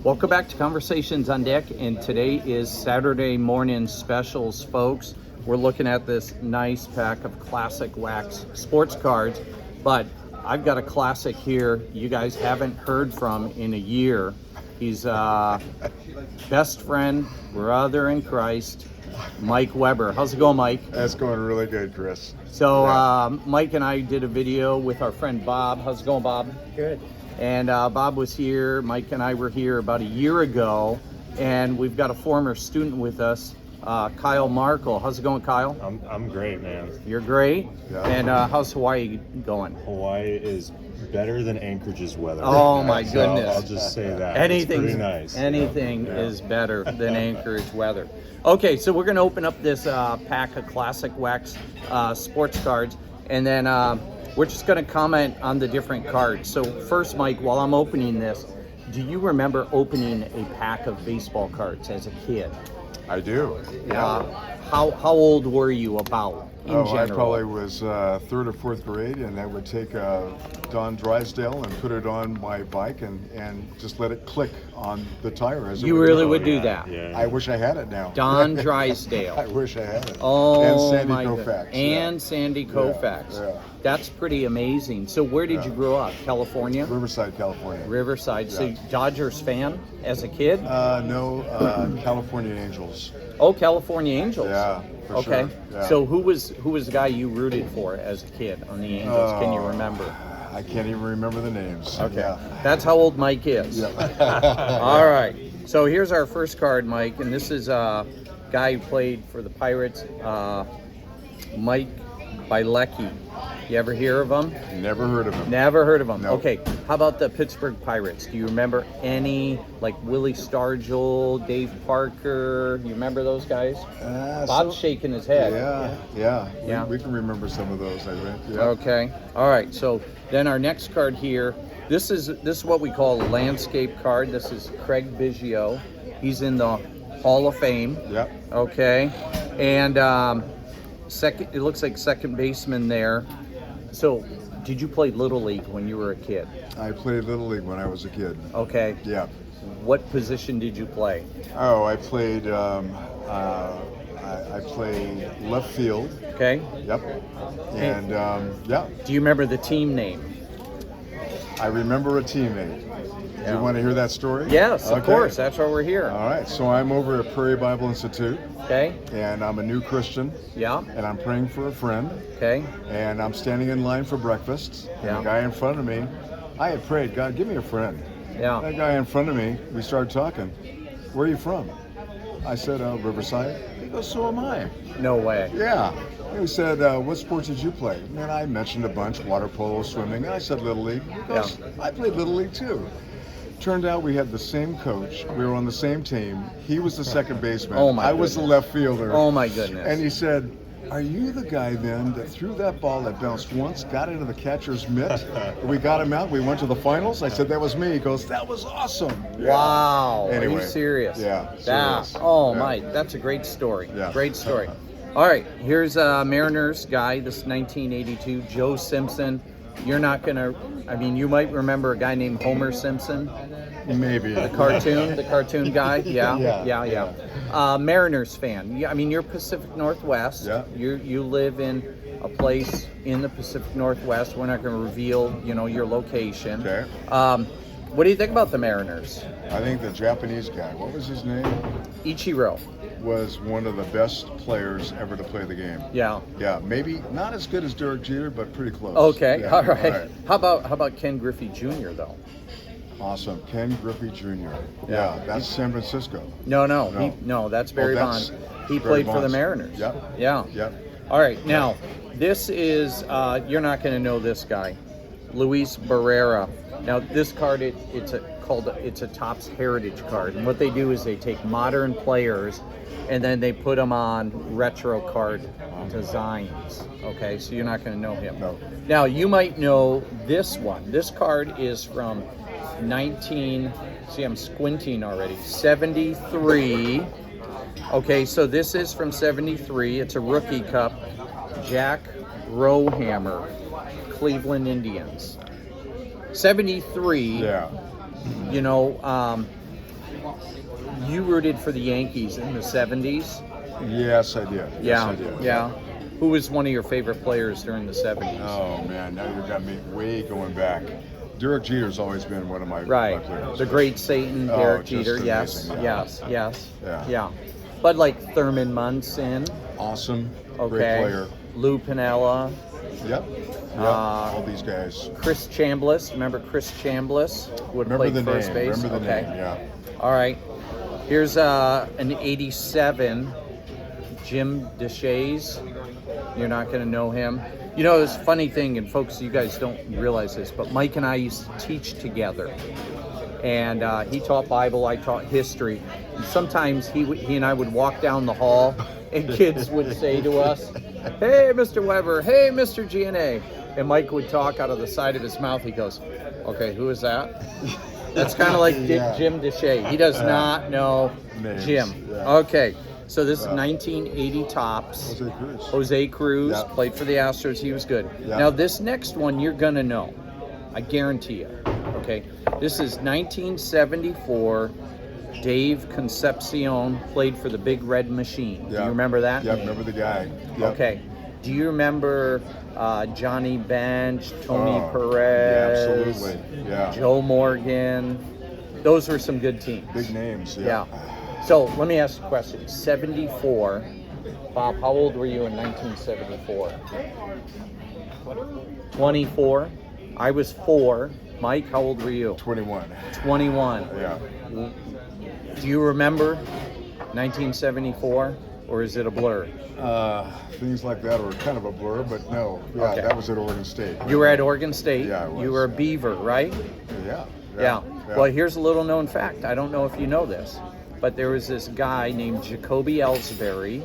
Welcome back to Conversations on Deck, and today is Saturday morning specials, folks. We're looking at this nice pack of classic wax sports cards, but I've got a classic here you guys haven't heard from in a year. He's best friend, brother in Christ, Mike Weber. How's it going, Mike? That's going really good, Chris. So Mike and I did a video with our friend Bob. How's it going, Bob? Good. And Bob was here, Mike and I were here about a year ago, and we've got a former student with us, Kyle Markle. How's it going, Kyle? I'm great, man. You're great? Yeah. And how's Hawaii going? Hawaii is better than Anchorage's weather. Oh my So goodness. I'll just say that. Anything It's pretty nice. is better than Anchorage weather. Okay, so we're going to open up this pack of classic wax sports cards, and then we're just going to comment on the different cards. So first, Mike, while I'm opening this, do you remember opening a pack of baseball cards as a kid? I do. How old were you about in general? I probably was third or fourth grade, and I would take Don Drysdale and put it on my bike and just let it click on the tire as it You would really go. would do that? Yeah. I wish I had it now. Don Drysdale. I wish I had it. Oh, and Sandy my Koufax. God. And Sandy Koufax. yeah. That's pretty amazing. So where did you grow up? California? Riverside, California. Riverside. So Yeah. Dodgers fan as a kid? No, California Angels. Oh, California Angels. Yeah, for Okay. sure. Yeah. So who was the guy you rooted for as a kid on the Angels? Can you remember? I can't even remember the names. Okay. Yeah. That's how old Mike is. Yeah. All right. So here's our first card, Mike, and this is a guy who played for the Pirates, Mike Bilecki. You ever hear of him? Never heard of him. Never heard of him. No. Okay. How about the Pittsburgh Pirates? Do you remember any, like Willie Stargell, Dave Parker? You remember those guys? Bob's shaking his head. Yeah. We can remember some of those, I think. Yeah. Okay. All right. So then our next card here. This is what we call a landscape card. This is Craig Biggio. He's in the Hall of Fame. Yep. Okay. And second, it looks like second baseman there. So, did you play Little League when you were a kid? I played Little League when I was a kid. Okay. Yeah. What position did you play? Oh, I played. I played left field. Okay. Yep. And yeah, Do you remember the team name? I remember a teammate. Do Yeah. you want to hear that story? Yes, of Okay. course. That's why we're here. All right. So I'm over at Prairie Bible Institute, Okay. and I'm a new Christian, Yeah. and I'm praying for a friend, Okay. and I'm standing in line for breakfast. And Yeah. the guy in front of me, I had prayed, God, give me a friend. Yeah. That guy in front of me, we started talking. Where are you from? I said, Riverside. He goes, so am I. No way. Yeah. He said, what sports did you play? And I mentioned a bunch, water polo, swimming. I said Little League. He goes, I played Little League too. Turned out we had the same coach. We were on the same team. He was the second baseman. Oh, my I was the goodness. left fielder. Oh my goodness. And he said, are you the guy then that threw that ball that bounced once, got into the catcher's mitt? We got him out. We went to the finals. I said, that was me. He goes, that was awesome. Wow. Are Anyway, you serious? yeah, That, serious. oh Yeah. my, that's a great story. Yeah. Great story. All right, here's a Mariners guy. This is 1982, Joe Simpson. You're not gonna, I mean, you might remember a guy named Homer Simpson, Maybe. the cartoon guy. Yeah. Mariners fan. Yeah, I mean, you're Pacific Northwest. Yeah. You live in a place in the Pacific Northwest. We're not going to reveal, your location. Okay. What do you think about the Mariners? I think the Japanese guy, what was his name? Ichiro. Was one of the best players ever to play the game. Yeah. Yeah, maybe not as good as Derek Jeter, but pretty close. Okay. Yeah, All right. How about Ken Griffey Jr. though? Awesome. Ken Griffey Jr. Yeah, that's San Francisco. No, that's Barry that's Bonds. He Barry played for the Bonds. Mariners. Yep. Yeah. Yep. All right. Now, this is you're not going to know this guy, Luis Barrera. Now, this card it's a Topps Heritage card, and what they do is they take modern players and then they put them on retro card designs. Okay, so you're not going to know him. No. Now, you might know this one. This card is from I'm squinting already, 73. Okay, so this is from 73. It's a rookie cup. Jack Rohammer, Cleveland Indians. 73. Yeah. You rooted for the Yankees in the 70s? Yes, I did. Yes, Yeah, I did. yeah. Who was one of your favorite players during the 70s? Oh man, now you've got me way going back. Derek Jeter's always been one of my Right. players. The great Satan, Oh, Derek just Jeter. Yes, amazing, yeah. yes. Yeah. Yeah. But like Thurman Munson, Awesome, okay. great player. Lou Piniella, Yep. All these guys. Chris Chambliss. Remember Chris Chambliss? Who would Remember play the first name. base? Remember the okay. name. Yeah. All right. Here's an 87 Jim DeShays. You're not going to know him. You know, this funny thing, and folks, you guys don't realize this, but Mike and I used to teach together. And he taught Bible, I taught history. And sometimes he and I would walk down the hall, and kids would say to us, "Hey, Mr. Weber, hey, Mr. G&A." And Mike would talk out of the side of his mouth. He goes, "Okay, who is that?" That's kind of like Yeah. Jim DeShay. He does not know Names, Jim. yeah. Okay, so this is 1980 Topps. Jose Cruz. Jose Cruz Yeah. played for the Astros. He was good. Yeah. Now this next one you're gonna know. I guarantee you. Okay, this is 1974. Dave Concepcion played for the Big Red Machine. Do Yeah. you remember that? Yeah, name? remember the guy. Yep. Okay. Do you remember Johnny Bench, Tony Oh, Perez, Yeah, absolutely. Yeah. Joe Morgan? Those were some good teams. Big names. Yeah. So let me ask you a question. 74. Bob, how old were you in 1974? 24. I was 4. Mike, how old were you? 21. 21. Yeah. Do you remember 1974, or is it a blur? Things like that are kind of a blur, but no. Yeah, Okay. that was at Oregon State. You were at Oregon State. Yeah, I was. You were a Beaver, right? Yeah. Yeah. Well, here's a little known fact. I don't know if you know this, but there was this guy named Jacoby Ellsbury.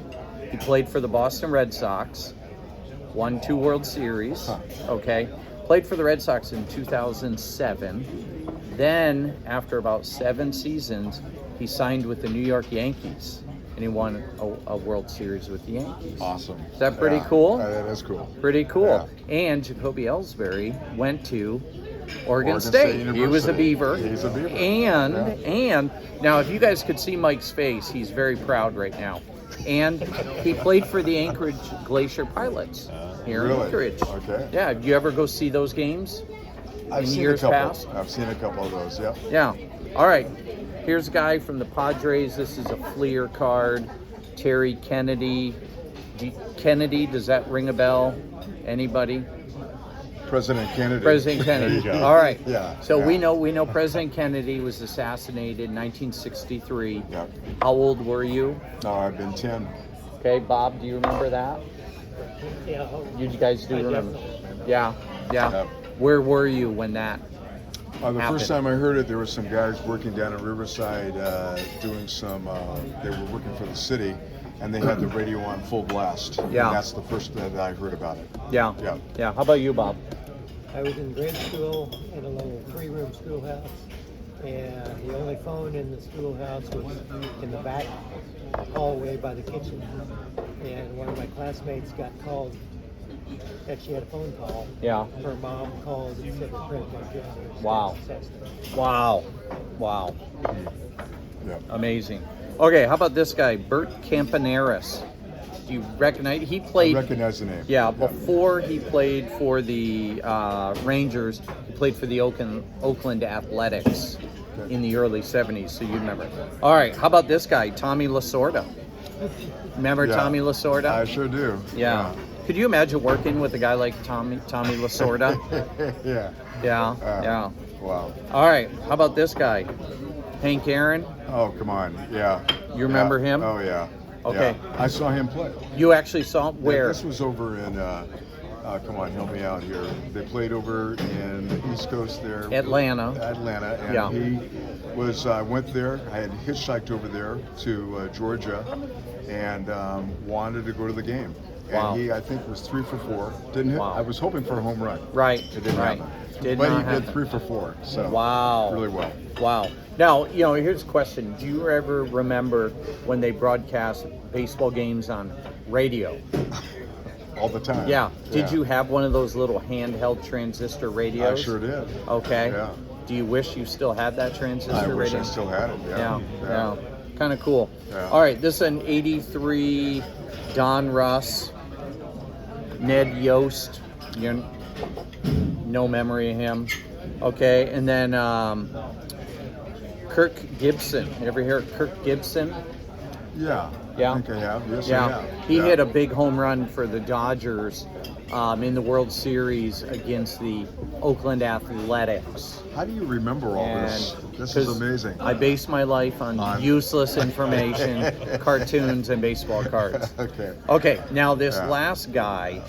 He played for the Boston Red Sox, won 2 World Series. Huh. Okay. Played for the Red Sox in 2007. Then, after about 7 seasons, he signed with the New York Yankees, and he won a World Series with the Yankees. Awesome. Is that pretty Yeah. cool? That is cool. Pretty cool. And Jacoby Ellsbury went to Oregon State. He was a University. Beaver. He's a Beaver. And now, if you guys could see Mike's face, he's very proud right now. And he played for the Anchorage Glacier Pilots here in Really? Anchorage. Okay. Yeah. Did you ever go see those games? I've in seen years a couple. past? I've seen a couple of those. Yeah. Yeah. All right. Here's a guy from the Padres. This is a Fleer card. Terry Kennedy. Kennedy, does that ring a bell? Anybody? President Kennedy. President Kennedy. There you go. All right. Yeah, So yeah. we know President Kennedy was assassinated in 1963. Yeah. How old were you? No, I've been 10. Okay, Bob, do you remember that? Yeah. You guys do remember? Yeah. Yeah. Where were you when that? The happened? first time I heard it, there were some guys working down in Riverside doing some, they were working for the city, and they had the radio on full blast. Yeah. And that's the first that I heard about it. Yeah. Yeah. Yeah. How about you, Bob? I was in grade school in a little 3-room schoolhouse, and the only phone in the schoolhouse was in the back hallway by the kitchen. And one of my classmates got called that she had a phone call. Yeah. Her mom called and said her credit card was Wow. accessed. Wow. Wow. Yeah. Amazing. Okay, how about this guy, Bert Campaneris? Do you recognize? He I played. recognize the name. Yeah, before he played for the Rangers, he played for the Oakland Athletics in the early 70s, so you remember. All right, how about this guy, Tommy Lasorda? Remember Yeah. Tommy Lasorda? I sure do. Yeah. Could you imagine working with a guy like Tommy Lasorda? Yeah. Yeah, Uh, yeah. Wow. All right, how about this guy, Hank Aaron? Oh, come on. Yeah. You remember Yeah. him? Oh, yeah. Okay. Yeah. I saw him play. You actually saw him Yeah, where? this was over in, come on, help me out here. They played over in the East Coast there. Atlanta. Atlanta. And Yeah. he was, went there. I had hitchhiked over there to Georgia and wanted to go to the game. Wow. And he, I think, was 3 for 4. Didn't hit. Wow. I was hoping for a home run. Right. It didn't right. happen. Did but not he happen. did 3 for 4. So Wow. really well. Wow. Now, here's a question. Do you ever remember when they broadcast baseball games on radio? All the time. Yeah. Did you have one of those little handheld transistor radios? I sure did. Okay. Yeah. Do you wish you still had that transistor I wish radio? I still had it. Yeah. Kind of cool. Yeah. All right, this is an 83 Don Russ, Ned Yost. You no memory of him. Okay, and then Kirk Gibson. You ever hear of Kirk Gibson? Yeah. Yeah. I think I have. Yes, I Yeah, have. he hit a big home run for the Dodgers in the World Series against the Oakland Athletics. How do you remember all this? This is 'cause amazing. I base my life on useless information, cartoons, and baseball cards. Okay. Okay, now this Yeah. last guy,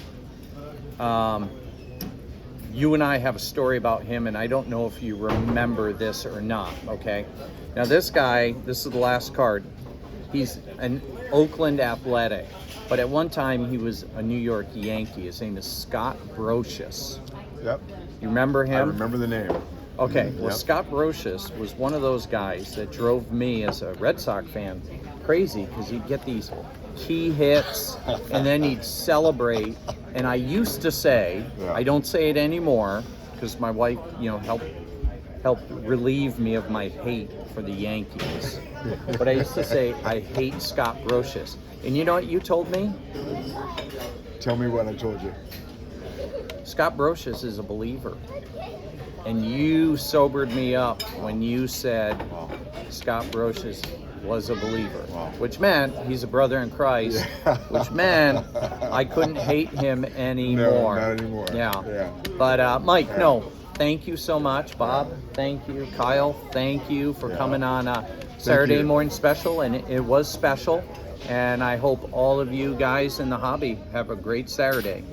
you and I have a story about him, and I don't know if you remember this or not, okay? Now this guy, this is the last card. He's an Oakland Athletic, but at one time he was a New York Yankee. His name is Scott Brocious. Yep. You remember I him? remember the name. Okay, well, Yep. Scott Brocious was one of those guys that drove me as a Red Sox fan crazy because he'd get these key hits and then he'd celebrate. And I used to say, Yeah. I don't say it anymore because my wife, helped relieve me of my hate for the Yankees. But I used to say, I hate Scott Brocious. And you know what you told me? Tell me what I told you. Scott Brocious is a believer. And you sobered me up when you said Wow. Scott Brocious was a believer, Wow. which meant he's a brother in Christ, which meant I couldn't hate him anymore. No, not anymore. Yeah. But Mike, no, thank you so much. Bob, thank you. Kyle, thank you for coming on Saturday you. morning special, and it was special. And I hope all of you guys in the hobby have a great Saturday.